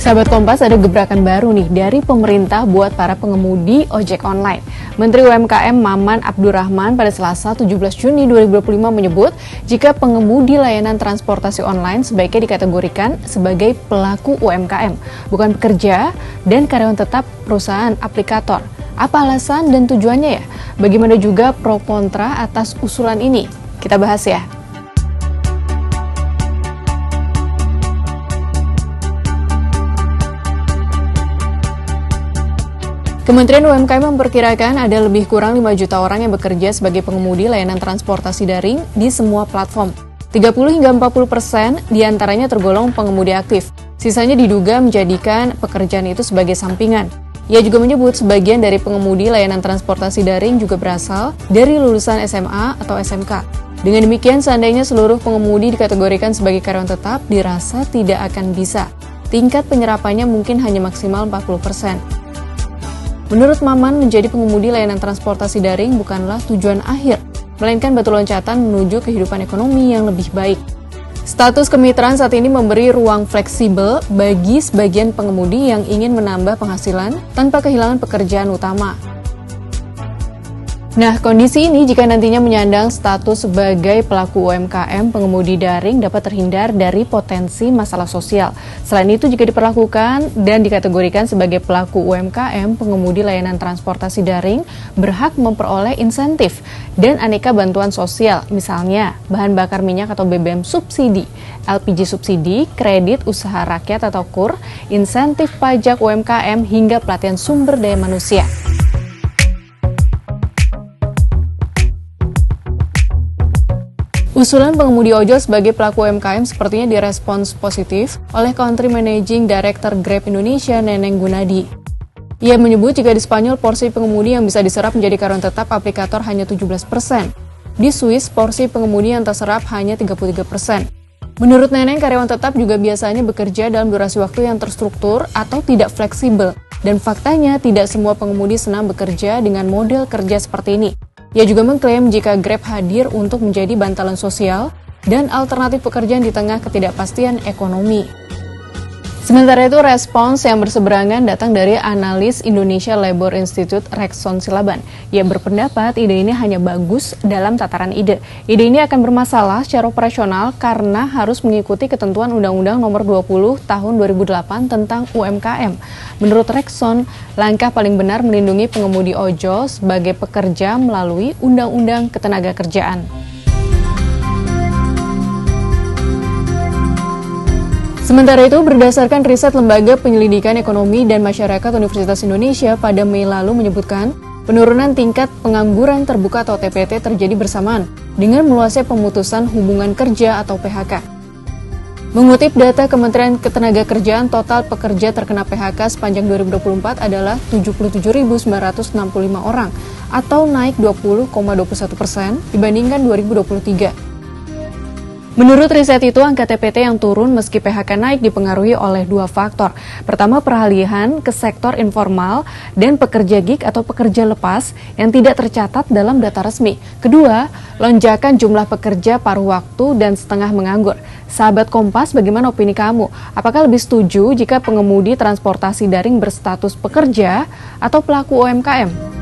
Sahabat Kompas, ada gebrakan baru nih dari pemerintah buat para pengemudi ojek online. Menteri UMKM Maman Abdurrahman pada Selasa 17 Juni 2025 menyebut jika pengemudi layanan transportasi online sebaiknya dikategorikan sebagai pelaku UMKM, bukan pekerja dan karyawan tetap perusahaan aplikator. Apa alasan dan tujuannya ya? Bagaimana juga pro kontra atas usulan ini? Kita bahas ya. Kementerian UMKM memperkirakan ada lebih kurang 5 juta orang yang bekerja sebagai pengemudi layanan transportasi daring di semua platform. 30 hingga 40% diantaranya tergolong pengemudi aktif. Sisanya diduga menjadikan pekerjaan itu sebagai sampingan. Ia juga menyebut sebagian dari pengemudi layanan transportasi daring juga berasal dari lulusan SMA atau SMK. Dengan demikian, seandainya seluruh pengemudi dikategorikan sebagai karyawan tetap, dirasa tidak akan bisa. Tingkat penyerapannya mungkin hanya maksimal 40%. Menurut Maman, menjadi pengemudi layanan transportasi daring bukanlah tujuan akhir, melainkan batu loncatan menuju kehidupan ekonomi yang lebih baik. Status kemitraan saat ini memberi ruang fleksibel bagi sebagian pengemudi yang ingin menambah penghasilan tanpa kehilangan pekerjaan utama. Nah, kondisi ini jika nantinya menyandang status sebagai pelaku UMKM, pengemudi daring dapat terhindar dari potensi masalah sosial. Selain itu, jika diperlakukan dan dikategorikan sebagai pelaku UMKM, pengemudi layanan transportasi daring berhak memperoleh insentif dan aneka bantuan sosial, misalnya bahan bakar minyak atau BBM subsidi, LPG subsidi, kredit usaha rakyat atau KUR, insentif pajak UMKM, hingga pelatihan sumber daya manusia. Usulan pengemudi ojol sebagai pelaku UMKM sepertinya direspons positif oleh Country Managing Director Grab Indonesia, Neneng Gunadi. Ia menyebut jika di Spanyol porsi pengemudi yang bisa diserap menjadi karyawan tetap aplikator hanya 17%. Di Swiss, porsi pengemudi yang terserap hanya 33%. Menurut Neneng, karyawan tetap juga biasanya bekerja dalam durasi waktu yang terstruktur atau tidak fleksibel. Dan faktanya, tidak semua pengemudi senang bekerja dengan model kerja seperti ini. Ia juga mengklaim jika Grab hadir untuk menjadi bantalan sosial dan alternatif pekerjaan di tengah ketidakpastian ekonomi. Sementara itu, respons yang berseberangan datang dari analis Indonesia Labour Institute Rexon Silaban. Ia berpendapat ide ini hanya bagus dalam tataran ide. Ide ini akan bermasalah secara operasional karena harus mengikuti ketentuan Undang-Undang Nomor 20 Tahun 2008 tentang UMKM. Menurut Rexon, langkah paling benar melindungi pengemudi ojol sebagai pekerja melalui Undang-Undang Ketenagakerjaan. Sementara itu, berdasarkan riset Lembaga Penyelidikan Ekonomi dan Masyarakat Universitas Indonesia pada Mei lalu menyebutkan, penurunan tingkat pengangguran terbuka atau TPT terjadi bersamaan dengan meluasnya pemutusan hubungan kerja atau PHK. Mengutip data Kementerian Ketenagakerjaan, total pekerja terkena PHK sepanjang 2024 adalah 77.965 orang atau naik 20,21% dibandingkan 2023. Menurut riset itu, angka TPT yang turun meski PHK naik dipengaruhi oleh dua faktor. Pertama, peralihan ke sektor informal dan pekerja gig atau pekerja lepas yang tidak tercatat dalam data resmi. Kedua, lonjakan jumlah pekerja paruh waktu dan setengah menganggur. Sahabat Kompas, bagaimana opini kamu? Apakah lebih setuju jika pengemudi transportasi daring berstatus pekerja atau pelaku UMKM?